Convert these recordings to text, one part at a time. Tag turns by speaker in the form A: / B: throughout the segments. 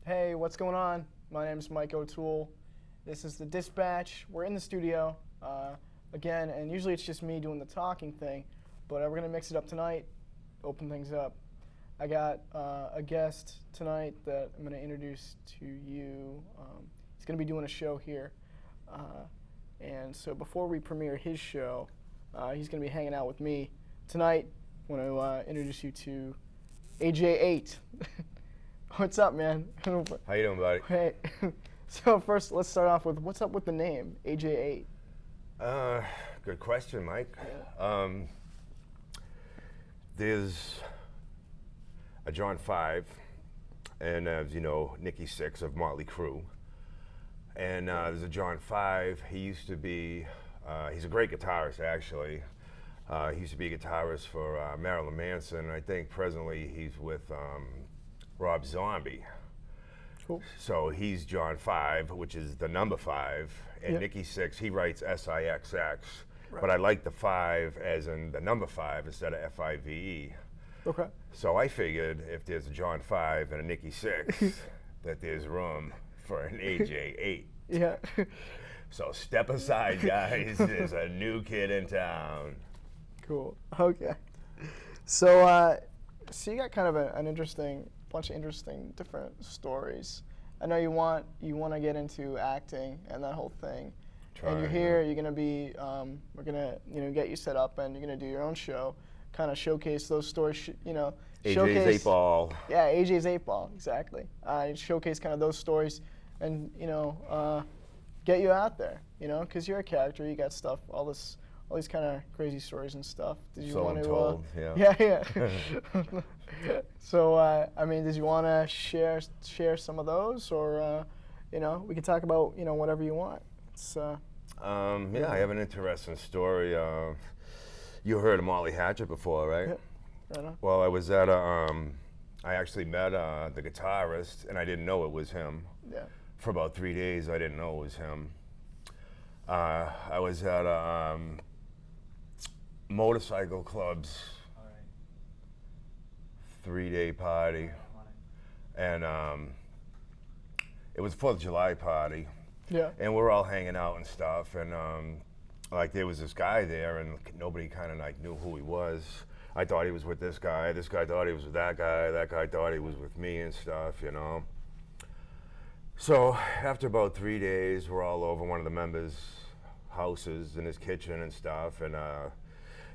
A: Hey, what's going on? My name is Mike O'Toole. This is the Dispatch. We're in the studio again, and usually it's just me doing the talking thing, but we're gonna mix it up tonight, open things up. I got a guest tonight that I'm gonna introduce to you. He's gonna be doing a show here, and so before we premiere his show, he's gonna be hanging out with me tonight. I want to introduce you to AJ8. What's up, man?
B: How you doing, buddy?
A: Hey. So first, let's start off with what's up with the name AJ8.
B: Good question, Mike.
A: Yeah.
B: There's a John 5, and as you know, Nicky 6 of Motley Crue. And there's a John 5. He used to be, he's a great guitarist, actually. He used to be a guitarist for Marilyn Manson, and I think presently he's with Rob Zombie.
A: Cool.
B: So he's John 5, which is the number 5, and
A: Yep.
B: Nicky 6, he writes SIXX,
A: Right.
B: but I like the 5 as in the number 5 instead of FIVE.
A: Okay.
B: So I figured if there's a John 5 and a Nicky 6, that there's room for an AJ8.
A: Yeah.
B: So step aside, guys. There's a new kid in town.
A: Cool. Okay. So, so you got kind of an interesting bunch of interesting different stories. I know you want to get into acting and that whole thing. And you're here. You're gonna be. We're gonna get you set up, and you're gonna do your own show. Kind of showcase those stories.
B: AJ's
A: Showcase
B: 8 Ball.
A: Yeah, AJ's 8 Ball, exactly. Showcase kind of those stories, and get you out there. Because you're a character. You got stuff. All these kind of crazy stories and stuff. Did you
B: So
A: want
B: I'm
A: to?
B: told,
A: Yeah. So I mean, did you want to share some of those, or we could talk about whatever you want. It's,
B: Yeah, I have an interesting story. You heard of Molly Hatchet before, right?
A: Yeah. Right on.
B: Well, I was at I actually met the guitarist, and I didn't know it was him.
A: Yeah.
B: For about 3 days, I didn't know it was him. I was at motorcycle club's 3-day party, and it was 4th of July party.
A: Yeah.
B: And we're all hanging out and stuff, and like there was this guy there, and nobody kind of like knew who he was. I thought he was with this guy thought he was with that guy thought he was with me and stuff, So after about 3 days, we're all over one of the members' houses in his kitchen and stuff, and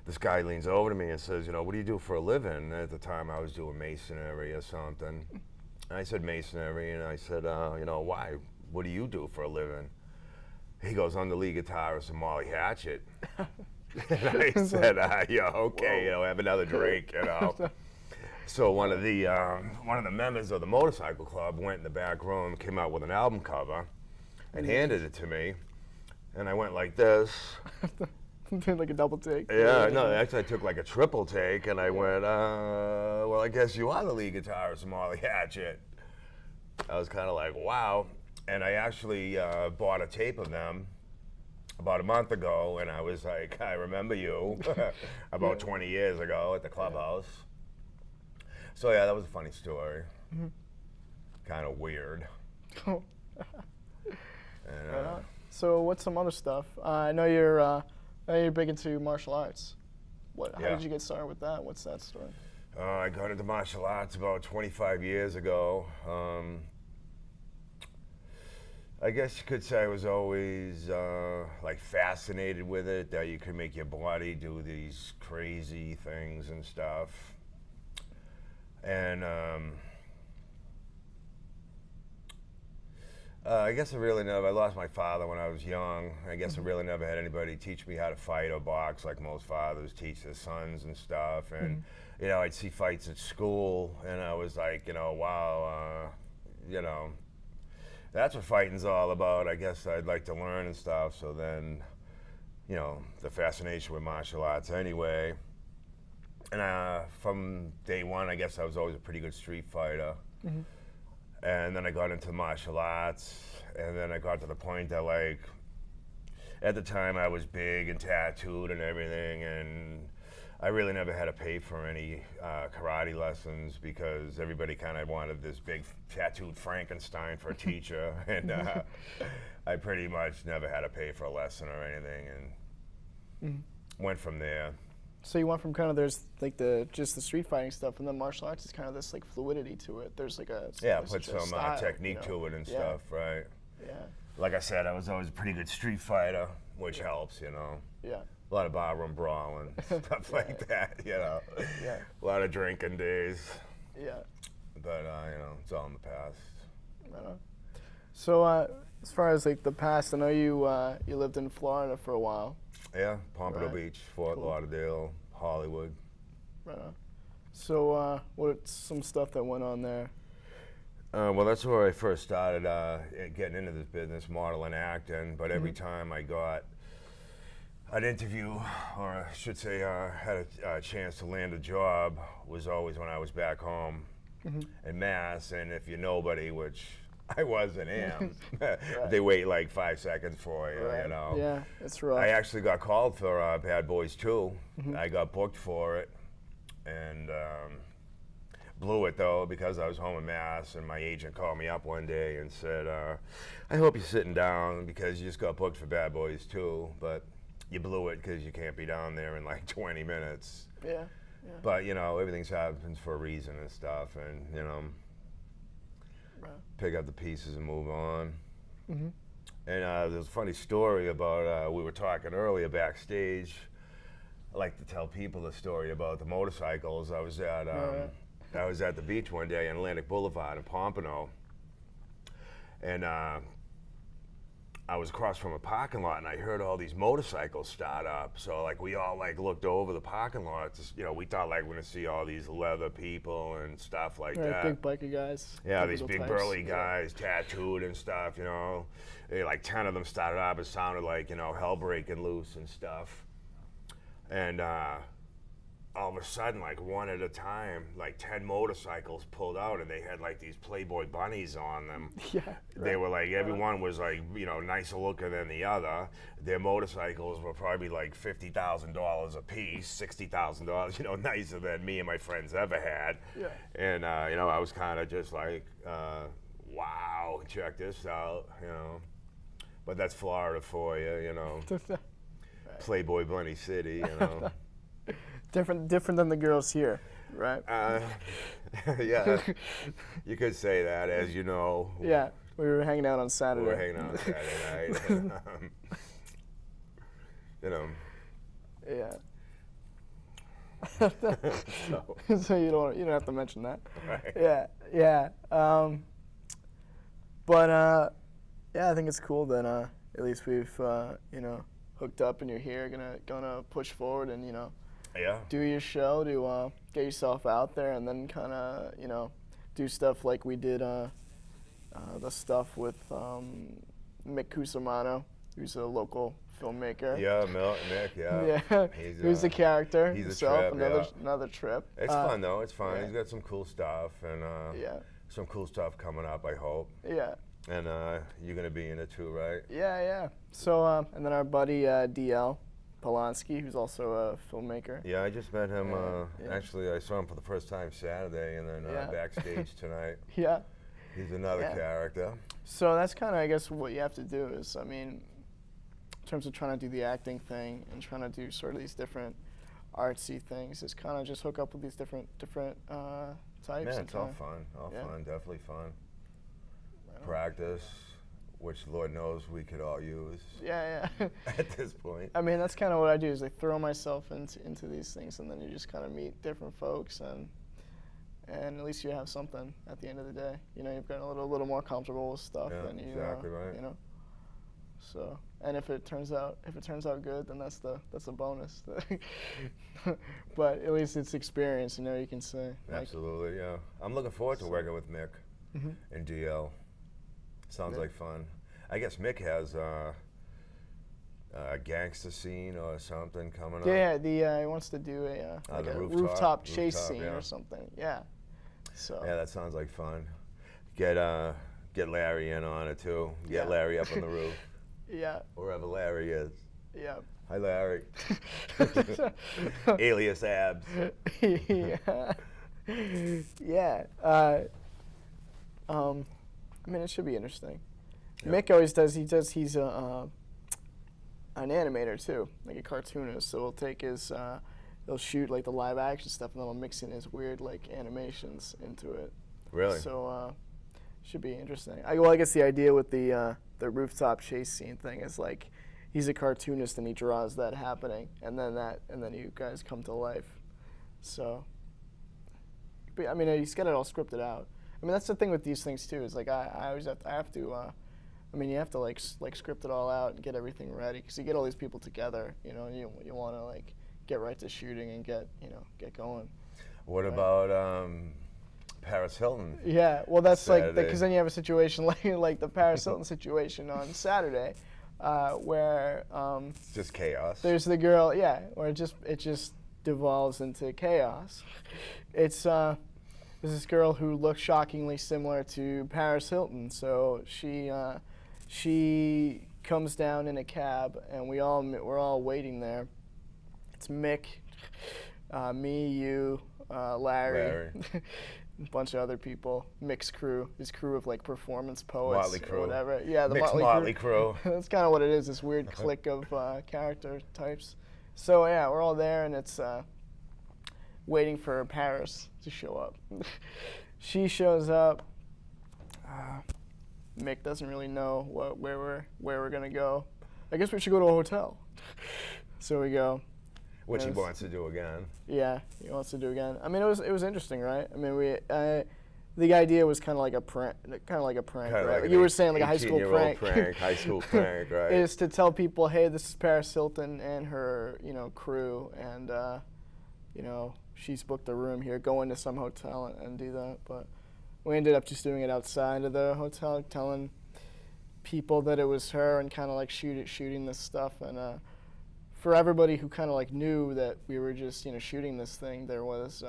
B: this guy leans over to me and says, what do you do for a living? At the time I was doing masonry or something. And I said masonry, and I said, why? What do you do for a living? He goes, I'm the lead guitarist of Molly Hatchet. And I said, yeah, okay, have another drink, So one of the members of the motorcycle club went in the back room, came out with an album cover, and handed it to me, and I went like this.
A: Like a double take.
B: Yeah, no, actually I took like a triple take, and I went, well, I guess you are the lead guitarist of Molly Hatchet. I was kind of like, wow. And I actually bought a tape of them about a month ago, and I was like, I remember you about 20 years ago at the clubhouse. So yeah, that was a funny story. Mm-hmm. Kind of weird.
A: Cool.
B: And,
A: so what's some other stuff? I know you're big into martial arts. How did you get started with that? What's that story?
B: I got into martial arts about 25 years ago. I guess you could say I was always like fascinated with it, that you could make your body do these crazy things and stuff. And I guess I lost my father when I was young. I guess I really never had anybody teach me how to fight or box like most fathers teach their sons and stuff. And, you know, I'd see fights at school and I was like, you know, wow, you know, that's what fighting's all about. I guess I'd like to learn and stuff. So then, you know, the fascination with martial arts anyway. And from day one, I guess I was always a pretty good street fighter. And then I got into martial arts, and then I got to the point that, like, at the time I was big and tattooed and everything, and I really never had to pay for any karate lessons because everybody kind of wanted this big tattooed Frankenstein for a teacher, and I pretty much never had to pay for a lesson or anything, and went from there.
A: So you went from kind of there's like just the street fighting stuff, and then martial arts is kind of this like fluidity to it. There's like a
B: put some style, technique to it and stuff, right?
A: Yeah.
B: Like I said, I was always a pretty good street fighter, which helps, you know.
A: Yeah.
B: A lot of barroom brawling, stuff like that, you know.
A: Yeah.
B: A lot of drinking days.
A: Yeah.
B: But you know, it's all in the past.
A: Right on. So as far as like the past, I know you lived in Florida for a while.
B: Yeah, Pompano Beach, Fort Lauderdale, Hollywood.
A: Right on. So what's some stuff that went on there?
B: Well, that's where I first started getting into this business, modeling, acting. But every time I got an interview, or I should say had a chance to land a job, was always when I was back home in Mass. And if you're nobody, which I wasn't am, they wait like 5 seconds for you, you know.
A: Yeah, it's rough.
B: I actually got called for Bad Boys 2. I got booked for it, and blew it though because I was home in Mass, and my agent called me up one day and said, I hope you're sitting down because you just got booked for Bad Boys 2, but you blew it because you can't be down there in like 20 minutes.
A: Yeah.
B: But, you know, everything happens for a reason and stuff, and, you know, pick up the pieces and move on. And there's a funny story about, we were talking earlier backstage. I like to tell people the story about the motorcycles. I was at the beach one day on Atlantic Boulevard in Pompano, and I was across from a parking lot, and I heard all these motorcycles start up. So like we all like looked over the parking lot. You know, we thought like we're gonna see all these leather people and stuff like that.
A: Big biker guys.
B: Yeah, these big burly guys, tattooed and stuff. You know, like 10 of them started up. It sounded like, you know, hell breaking loose and stuff. And all of a sudden, like one at a time, like 10 motorcycles pulled out, and they had like these Playboy bunnies on them. They were like, everyone was like, you know, nicer looking than the other. Their motorcycles were probably like $50,000 a piece, $60,000, you know, nicer than me and my friends ever had. And, you know, I was kind of just like, wow, check this out, you know. But that's Florida for you, you know. Playboy Bunny City, you know.
A: Different than the girls here, right?
B: Yeah, you could say that, as you know.
A: Yeah, we were hanging out on Saturday.
B: We were hanging out on Saturday night. You know.
A: Yeah. So you don't have to mention that.
B: Right.
A: Yeah. But yeah, I think it's cool that at least we've you know, hooked up and you're here, gonna push forward and, you know, do your show to get yourself out there, and then kind of, you know, do stuff like we did the stuff with Mick Cusimano, who's a local filmmaker.
B: Yeah, Mick, yeah.
A: Yeah, he's a character
B: he's
A: himself.
B: A trip,
A: another trip.
B: It's fun though. It's fun.
A: Yeah.
B: He's got some cool stuff, and some cool stuff coming up, I hope.
A: Yeah.
B: And you're gonna be in it too, right?
A: Yeah. So and then our buddy DL Polanski, who's also a filmmaker.
B: Yeah, I just met him. Actually, I saw him for the first time Saturday, and then backstage tonight.
A: Yeah.
B: He's another character.
A: So that's kind of, I guess, what you have to do is, I mean, in terms of trying to do the acting thing and trying to do sort of these different artsy things. Is kind of just hook up with these different types.
B: Man,
A: and
B: it's all
A: kinda-
B: fun. All
A: yeah.
B: fun. Definitely fun.
A: Right on.
B: Practice, which Lord knows we could all use
A: Yeah, yeah.
B: at this point.
A: I mean, that's kind of what I do. Is I throw myself into these things, and then you just kind of meet different folks, and at least you have something at the end of the day. You know, you've gotten a little more comfortable with stuff,
B: Yeah,
A: and you
B: exactly right.
A: you know. So, and if it turns out good, then that's a bonus. But at least it's experience, you know. You can say. Like,
B: Absolutely, yeah. I'm looking forward to working with Mick
A: Mhm.
B: and DL. Sounds
A: Yeah.
B: like fun. I guess Mick has a gangster scene or something coming up.
A: Yeah, he wants to do like
B: the
A: a
B: rooftop
A: chase
B: rooftop,
A: scene
B: yeah.
A: or something. Yeah. So.
B: Yeah, that sounds like fun. Get Larry in on it too. Get
A: Yeah.
B: Larry up on the roof,
A: Yeah.
B: wherever Larry is.
A: Yeah.
B: Hi, Larry. Alias Abs.
A: Yeah. Yeah. I mean, it should be interesting.
B: Yeah.
A: Mick always does. He's an animator too, like a cartoonist. So he'll shoot like the live action stuff, and then he'll mix in his weird like animations into it.
B: Really?
A: So should be interesting. I guess the idea with the rooftop chase scene thing is like he's a cartoonist and he draws that happening, and then you guys come to life. So, but, I mean, he's got it all scripted out. I mean, that's the thing with these things too. Is like I always have to. I mean, you have to like script it all out and get everything ready, because you get all these people together, you know, and you want to like get right to shooting and get going.
B: What
A: Right.
B: about Paris Hilton?
A: Yeah, well, that's like
B: Saturday.
A: because then you have a situation like the Paris Hilton situation on Saturday, where
B: It's just chaos.
A: there's the girl, yeah, where it just devolves into chaos. It's there's this girl who looks shockingly similar to Paris Hilton, so she comes down in a cab, and we're all waiting there. It's Mick, me, you, Larry. A bunch of other people. Mick's crew, his crew of like performance poets
B: Motley
A: or
B: crew.
A: whatever. Yeah, the
B: Mick's
A: Motley,
B: Motley crew.
A: That's kind of what it is. This weird clique of character types. So yeah, we're all there, and it's waiting for Paris to show up. She shows up. Mick doesn't really know where we're gonna go. I guess we should go to a hotel. So we go.
B: Which he
A: Yes.
B: wants to do again.
A: Yeah, he wants to do again. I mean, it was interesting, right? I mean, the idea was kind of like a prank,
B: Kinda
A: right?
B: like an
A: You were saying like a high school
B: 18-year-old
A: prank.
B: high school prank, right?
A: Is to tell people, hey, this is Paris Hilton and her, crew, and she's booked a room here. Go into some hotel and do that. But we ended up just doing it outside of the hotel, telling people that it was her, and kind of like shooting this stuff. And for everybody who kind of like knew that we were just shooting this thing, there was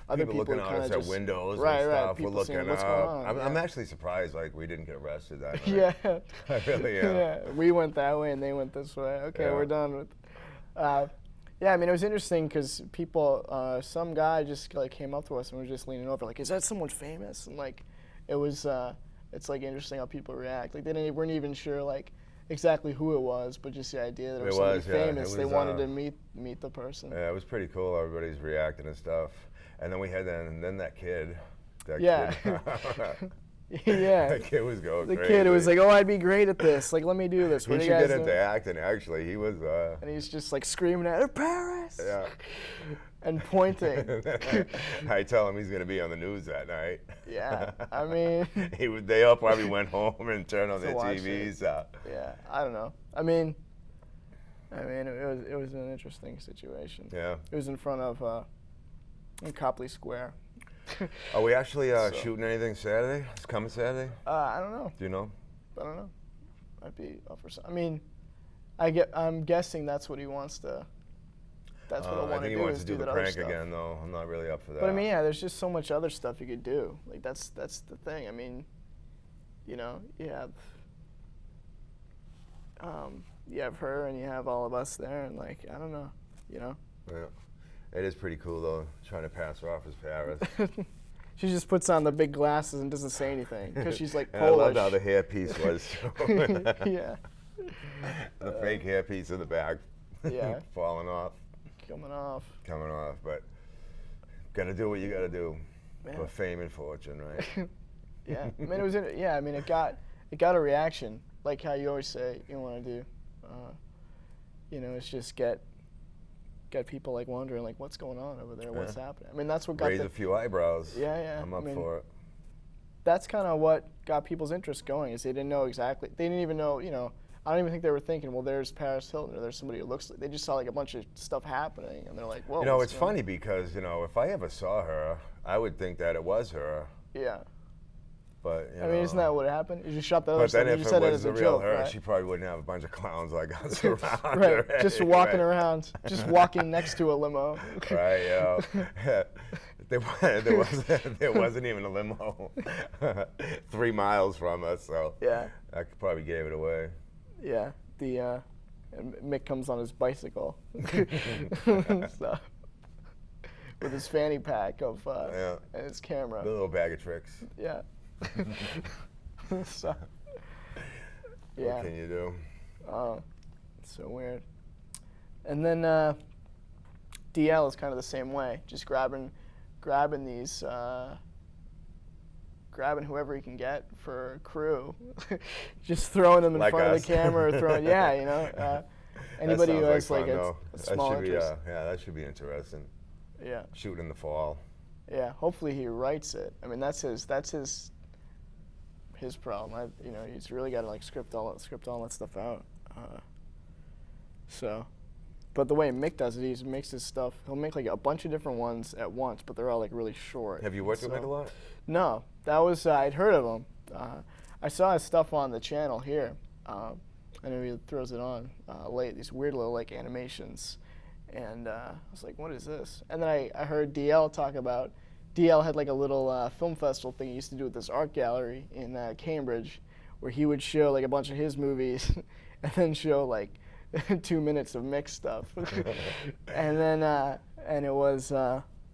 A: other people
B: looking
A: who
B: out
A: kind
B: us
A: of
B: at windows
A: right,
B: and
A: right,
B: stuff. We're
A: people
B: looking
A: seeing
B: up.
A: what's going on.
B: I'm actually surprised like we didn't get arrested that night.
A: Yeah.
B: I really am.
A: Yeah, we went that way and they went this way. Okay,
B: Yeah.
A: we're done with. Yeah, I mean, it was interesting because people, some guy just like came up to us and was just leaning over, like, "Is that someone famous?" And like, it was, it's like interesting how people react. Like weren't even sure like exactly who it was, but just the idea that it was somebody famous. They wanted to meet the person.
B: Yeah, it was pretty cool. Everybody's reacting and stuff. And then we had then that kid.
A: Yeah.
B: Kid.
A: Yeah.
B: That kid was going
A: The
B: crazy.
A: kid was like, "Oh, I'd be great at this. Like, let me do this."
B: He
A: What
B: should
A: do you guys
B: get
A: do?
B: into acting. Actually, he was.
A: And he's just like screaming at her, "Paris!"
B: Yeah.
A: And pointing.
B: I tell him he's gonna be on the news that night.
A: Yeah, I mean.
B: They all probably went home and turned on
A: To
B: their
A: watch
B: TVs.
A: Yeah, I don't know. I mean, it was an interesting situation.
B: Yeah.
A: It was in front of in Copley Square.
B: Are we actually
A: So-
B: shooting anything Saturday? It's coming Saturday.
A: I don't know.
B: Do you know?
A: I don't know. Might be up for some. I mean, I'm guessing that's what he wants to. That's what I
B: I
A: want to
B: think
A: do.
B: he wants
A: is
B: to do the
A: that other
B: prank
A: stuff.
B: again, though. I'm not really up for that.
A: But I mean, yeah, there's just so much other stuff you could do. Like that's the thing. I mean, you have her and you have all of us there, and like I don't know,
B: Yeah. It is pretty cool though, trying to pass her off as Paris.
A: She just puts on the big glasses and doesn't say anything because she's like
B: And I
A: Polish.
B: loved how the hairpiece was.
A: Yeah.
B: The fake hairpiece in the back.
A: Yeah.
B: Falling off.
A: Coming off.
B: But gotta do what you gotta do
A: Yeah.
B: for fame and fortune, right?
A: Yeah. I mean, it got a reaction, like how you always say you want to do. It's just get people like wondering like what's going on over there, what's happening. I mean, that's what got
B: Raise a few eyebrows.
A: Yeah.
B: I'm up for it.
A: That's kind of what got people's interest going. Is they didn't know exactly. They didn't even know. I don't even think they were thinking, well, there's Paris Hilton or there's somebody who looks like. They just saw like a bunch of stuff happening, and they're like, whoa.
B: It's funny because if I ever saw her, I would think that it was her.
A: Yeah.
B: But
A: I mean, isn't that what happened? You just shot the other
B: But
A: stuff.
B: then
A: You
B: if
A: said
B: it
A: it
B: was
A: as a
B: the real
A: joke,
B: her,
A: right?
B: she probably wouldn't have a bunch of clowns like us around
A: Right,
B: her.
A: just walking around, just walking next to a limo.
B: Right, there wasn't even a limo 3 miles from us, so
A: Yeah.
B: I probably gave it away.
A: Yeah, and Mick comes on his bicycle, so, with his fanny pack of and his camera.
B: A little bag of tricks.
A: Yeah. So, yeah.
B: What can you do?
A: So weird. And then DL is kind of the same way, just grabbing these. Grabbing whoever he can get for crew, just throwing them in
B: Like
A: front
B: us.
A: of the camera, or throwing, anybody who has like a small interest.
B: That should be interesting.
A: Yeah.
B: Shoot in the fall.
A: Yeah. Hopefully he writes it. I mean, that's his problem. He's really got to like script all that stuff out. But the way Mick does it, he makes his stuff. He'll make like a bunch of different ones at once, but they're all like really short.
B: Have you worked with Mick a lot?
A: No, that was I'd heard of him. I saw his stuff on the channel here. I know he throws it on late. These weird little like animations, and I was like, "What is this?" And then I heard DL talk about. DL had like a little film festival thing he used to do with this art gallery in Cambridge, where he would show like a bunch of his movies, and then show like 2 minutes of Mick stuff, and then and it was.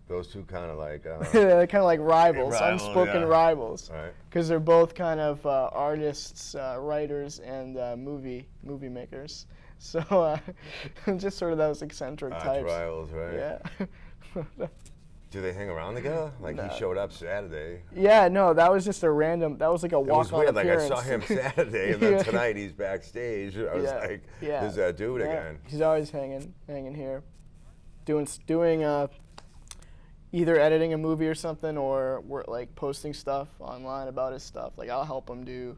B: Those two kind of like.
A: They're kind of like rivals, unspoken
B: yeah.
A: rivals,
B: Right.
A: because they're both kind of artists, writers, and movie makers. So just sort of those eccentric types.
B: Rivals, right?
A: Yeah.
B: Do they hang around together? Like
A: No.
B: he showed up Saturday.
A: Yeah, no, that was just a random. That was like a
B: It was
A: walk-on
B: weird. Like I
A: appearance.
B: saw him Saturday, and then
A: Yeah.
B: tonight he's backstage. I was like,
A: yeah.
B: "There's that dude
A: Yeah.
B: again."
A: He's always hanging here, doing either editing a movie or something, or like posting stuff online about his stuff. Like I'll help him do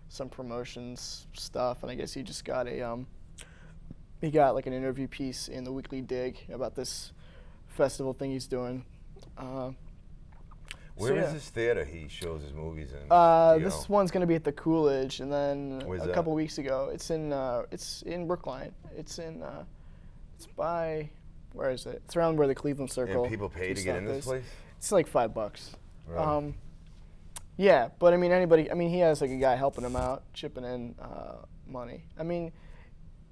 A: some promotions stuff, and I guess he just got he got like an interview piece in the Weekly Dig about this festival thing he's doing.
B: Where is this theater he shows his movies in?
A: This one's gonna be at the Coolidge, and then
B: Where's
A: a
B: that?
A: couple weeks ago, it's in Brookline. It's by, where is it? It's around where the Cleveland Circle.
B: And people pay to get in this place?
A: It's like $5.
B: Really?
A: Yeah, but I mean anybody. I mean he has like a guy helping him out, chipping in money. I mean,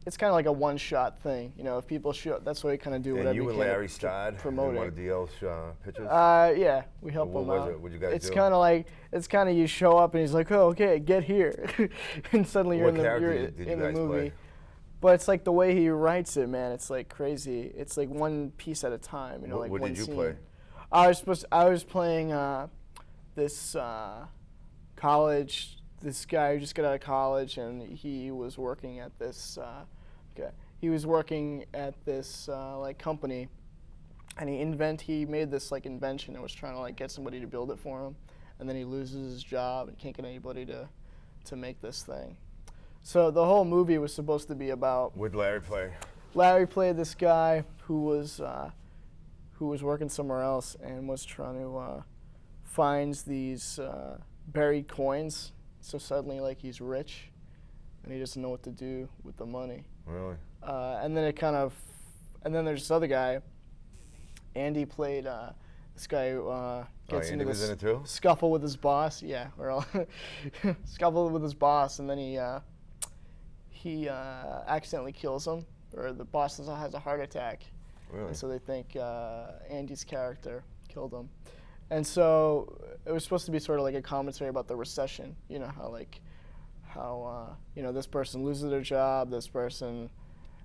A: it's kind of like a one-shot thing, if people show. That's why we kind of do
B: And
A: whatever
B: you
A: we
B: and
A: can
B: Larry
A: to
B: starred
A: promote
B: in one
A: it.
B: of DL's pictures?
A: Yeah, we help
B: What
A: him
B: was
A: out.
B: it? What'd you guys
A: It's
B: do?
A: kind of like you show up and he's like, "Oh, okay, get here," and suddenly you're
B: What
A: in
B: character did you
A: the
B: guys
A: movie.
B: play?
A: But it's like the way he writes it, man. It's like crazy. It's like one piece at a time.
B: What
A: one
B: did you
A: scene.
B: play?
A: I was playing this college. This guy who just got out of college, and he was working at this. He was working at this like company, and he made this like invention and was trying to like get somebody to build it for him, and then he loses his job and can't get anybody to make this thing. So the whole movie was supposed to be about.
B: What'd Larry play?
A: Larry played this guy who was working somewhere else and was trying to find these buried coins. So suddenly, like, he's rich, and he doesn't know what to do with the money.
B: Really?
A: And then and then there's this other guy. Andy played this guy who gets
B: Andy
A: into
B: was
A: this
B: in it too?
A: scuffle with his boss. Yeah, we're all scuffle with his boss, and then he accidentally kills him, or the boss has a heart attack.
B: Really?
A: And so they think Andy's character killed him. And so it was supposed to be sort of like a commentary about the recession. How this person loses their job, this person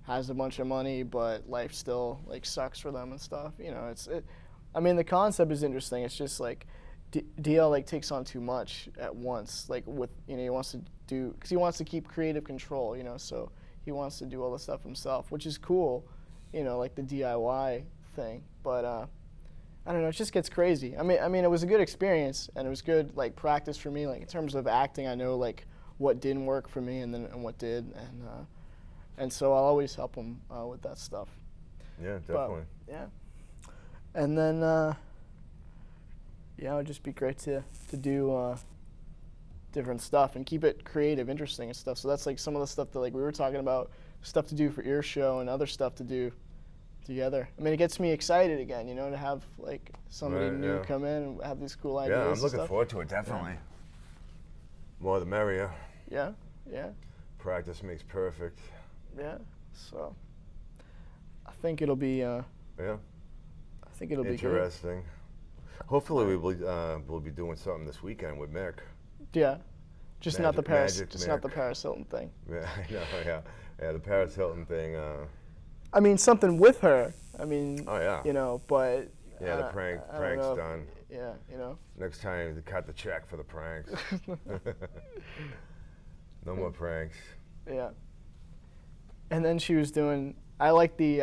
A: has a bunch of money, but life still like sucks for them and stuff. You know, I mean, the concept is interesting. It's just like DL like takes on too much at once. Like with he wants to do because he wants to keep creative control. You know, so he wants to do all the stuff himself, which is cool. You know, like the DIY thing. But I don't know. It just gets crazy. I mean, it was a good experience and it was good like practice for me. Like in terms of acting, I know like what didn't work for me and what did, and so I'll always help him with that stuff.
B: Yeah, definitely.
A: But, yeah. And then, it would just be great to do different stuff and keep it creative, interesting and stuff. So that's like some of the stuff that like we were talking about, stuff to do for Ear Show and other stuff to do together. I mean, it gets me excited again, you know, to have like somebody new come in and have these cool ideas.
B: Yeah, I'm looking
A: stuff.
B: forward to it, definitely. Yeah. More the merrier.
A: Yeah, yeah.
B: Practice makes perfect.
A: Yeah, so I think it'll be. I think it'll be
B: interesting. Hopefully we'll be doing something this weekend with Mick.
A: Yeah, just not the Paris Hilton thing.
B: Yeah, I know. Yeah, the Paris Hilton thing.
A: I mean, something with her. I mean,
B: oh yeah.
A: You know, but
B: yeah, the prank's done.
A: Yeah, you know.
B: Next time, cut the check for the pranks. No more pranks.
A: Yeah. And then she was doing. I like the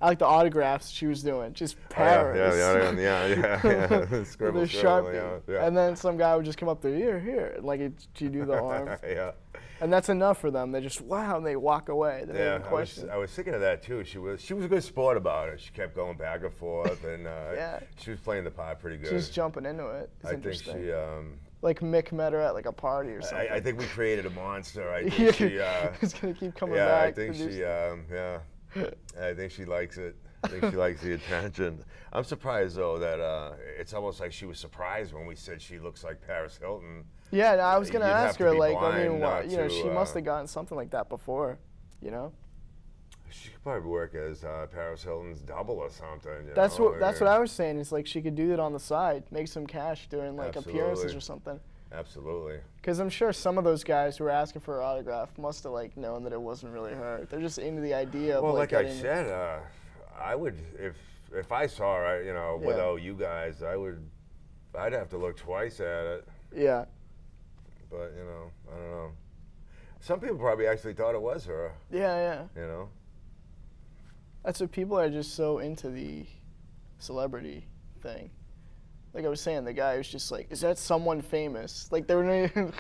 A: autographs she was doing. Just Paris.
B: Yeah. Scribble,
A: yeah. And then some guy would just come up there, here, and like she do the arm.
B: Yeah. And
A: that's enough for them. They just wow, and they walk away. They don't even question.
B: I was thinking of that too. She was a good sport about it. She kept going back and forth, and she was playing the part pretty good.
A: She's jumping into it. It's
B: interesting.
A: Think she. Like Mick met her at like a party or something.
B: I think we created a monster. I think she.
A: It's gonna keep coming back.
B: I think she. I think she likes it. I think she likes the attention. I'm surprised though that it's almost like she was surprised when we said she looks like Paris Hilton.
A: Yeah, no, I was gonna ask her like, I mean, she must have gotten something like that before, you know.
B: She could probably work as Paris Hilton's double or something.
A: That's what I was saying. Is like she could do it on the side, make some cash doing like appearances or something.
B: Absolutely.
A: Because I'm sure some of those guys who were asking for her autograph must have like known that it wasn't really her. They're just into the idea of
B: like I said, I would if I saw her, without you guys, I'd have to look twice at it.
A: Yeah.
B: But I don't know. Some people probably actually thought it was her.
A: Yeah.
B: You know.
A: That's what people are just so into the celebrity thing. Like I was saying, the guy was just like, "Is that someone famous?" Like they were not even,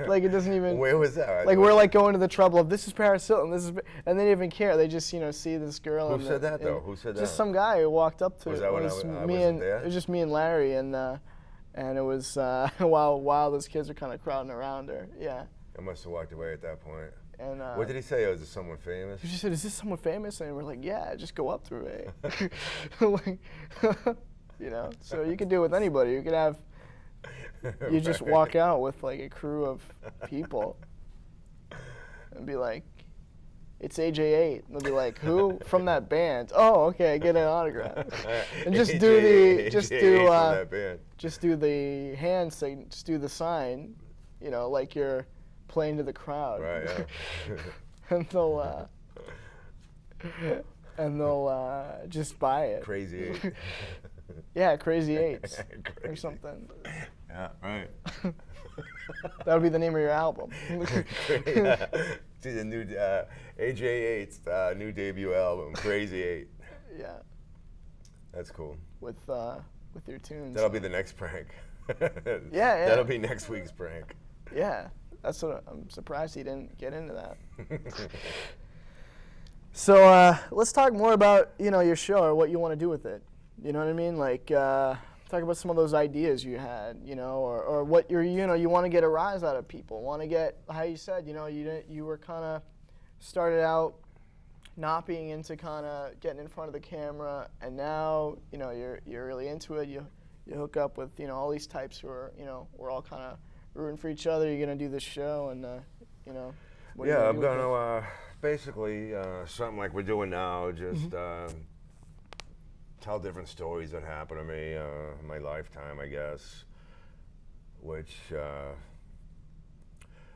A: like it doesn't even.
B: Where was that?
A: Like we're like going to the trouble of this is Paris Hilton, and they didn't even care. They just see this girl.
B: Who said that though? Who said that?
A: Just some guy who walked up to
B: it.
A: It was just me and Larry, and it was while those kids were kind of crowding around her. Yeah.
B: I must have walked away at that point.
A: And
B: what did he say? Was it someone famous?
A: He just said, "Is this someone famous?" And we're like, "Yeah, just go up through it." Like, so you could do it with anybody. You could have, you just walk out with like a crew of people and be like, "It's AJ8." And they'll be like, "Who?" "From that band." "Oh, okay, get an autograph." And just do the hand sign, just do the sign, like you're playing to the crowd.
B: Right, yeah.
A: and they'll just buy it.
B: Crazy 8.
A: Yeah, Crazy 8s or something.
B: Yeah, right.
A: That would be the name of your album.
B: Yeah. See the new AJ8's new debut album, Crazy 8.
A: Yeah.
B: That's cool.
A: With your tunes.
B: That'll be the next prank.
A: Yeah.
B: That'll be next week's prank.
A: Yeah. That's what I'm surprised he didn't get into that. So let's talk more about your show or what you want to do with it. You know what I mean? Like talk about some of those ideas you had, or what you want to get a rise out of people. Want to get how you said, you were kind of started out not being into kind of getting in front of the camera, and now you're really into it. You hook up with all these types who are we're all kind of rooting for each other. You're gonna do this show, and what
B: yeah, I'm gonna basically something like we're doing now. Just tell different stories that happened to me in my lifetime, I guess. Which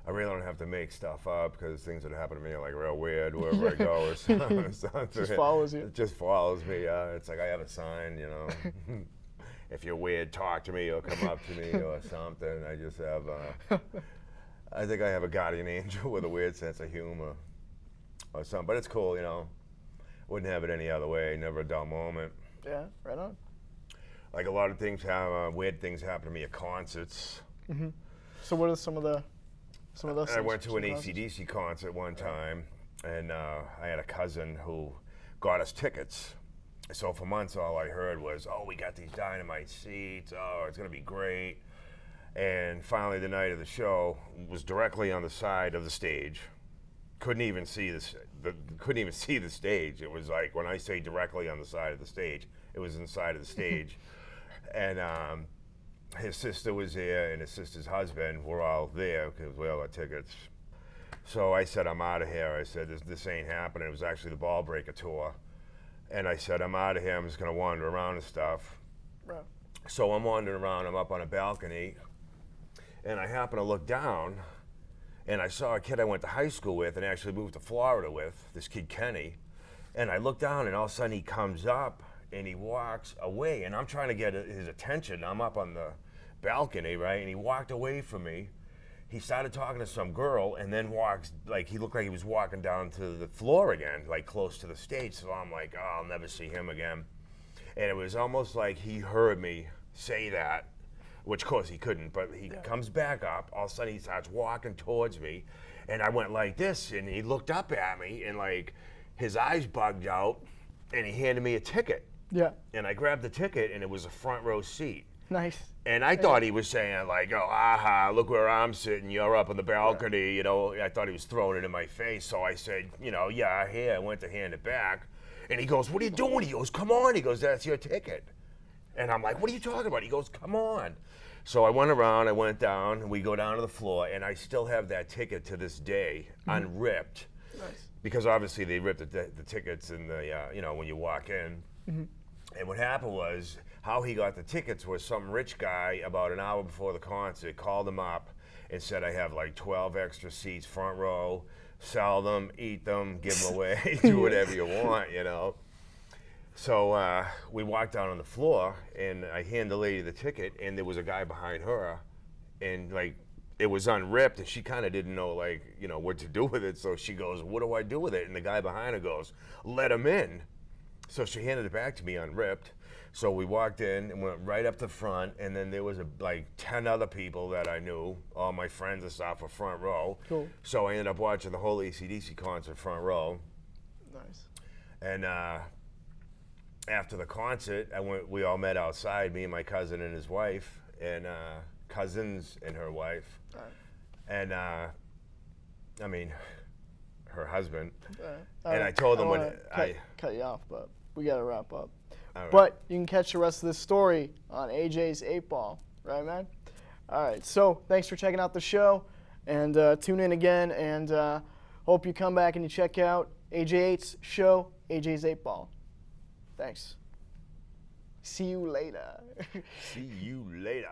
B: I really don't have to make stuff up because things that happen to me are like real weird wherever I go or something.
A: Just follows you.
B: It just follows me. It's like I have a sign, you know. If you're weird, talk to me or come up to me or something. I just have, I think I have a guardian angel with a weird sense of humor or something. But it's cool, you know. Wouldn't have it any other way. Never a dull moment.
A: Yeah, right on.
B: Like a lot of things weird things happen to me at concerts.
A: Mm-hmm. So what are some of those
B: I
A: things?
B: went to an AC/DC concert one time, and I had a cousin who got us tickets. So for months, all I heard was, "Oh, we got these dynamite seats. Oh, it's gonna be great." And finally, the night of the show was directly on the side of the stage. Couldn't even see the stage. It was like when I say directly on the side of the stage, it was inside of the stage. And his sister was there, and his sister's husband were all there because we all had tickets. So I said, "I'm out of here." I said, this ain't happening. It was actually the Ball Breaker tour. And I said, "I'm out of here. I'm just going to wander around and stuff."
A: Right.
B: So I'm wandering around. I'm up on a balcony, and I happen to look down, and I saw a kid I went to high school with and actually moved to Florida with, this kid Kenny. And I look down, and all of a sudden he comes up, and he walks away, and I'm trying to get his attention. I'm up on the balcony, right? And he walked away from me. He started talking to some girl, and then he looked like he was walking down to the floor again, like close to the stage. So I'm like, "Oh, I'll never see him again." And it was almost like he heard me say that, which of course he couldn't, but he comes back up. All of a sudden he starts walking towards me, and I went like this, and he looked up at me, and like his eyes bugged out, and he handed me a ticket.
A: Yeah.
B: And I grabbed the ticket, and it was a front row seat.
A: Nice.
B: And I thought he was saying like, "Oh, aha, look where I'm sitting, you're up on the balcony," you know. I thought he was throwing it in my face. So I said, you know, "Yeah, here." I went to hand it back. And he goes, "What are you doing?" He goes, "Come on." He goes, "That's your ticket." And I'm like, "What are you talking about?" He goes, "Come on." So I went around, I went down, and we go down to the floor, and I still have that ticket to this day, unripped.
A: Nice.
B: Because obviously they ripped the tickets in the, you know, when you walk in.
A: Mm-hmm.
B: And what happened was, how he got the tickets was some rich guy about an hour before the concert called him up and said, "I have like 12 extra seats, front row, sell them, eat them, give them away, do whatever you want, you know." So we walked down on the floor, and I hand the lady the ticket, and there was a guy behind her, and like it was unripped, and she kind of didn't know, like, you know, what to do with it. So she goes, "What do I do with it?" And the guy behind her goes, "Let him in." So she handed it back to me unripped. So we walked in and went right up the front, and then there was like 10 other people that I knew, all my friends and stuff, were front row.
A: Cool.
B: So I ended up watching the whole AC/DC concert front row.
A: Nice.
B: And after the concert, we all met outside, me and my cousin and his wife, and cousins and her wife.
A: All right.
B: And I mean, her husband.
A: All
B: And
A: right.
B: I told them when
A: cut you off, but we got to wrap up.
B: All right.
A: But you can catch the rest of this story on AJ's 8 Ball, right, man? All right, so thanks for checking out the show, and tune in again, and hope you come back and you check out AJ8's show, AJ's 8 Ball. Thanks. See you later.
B: See you later.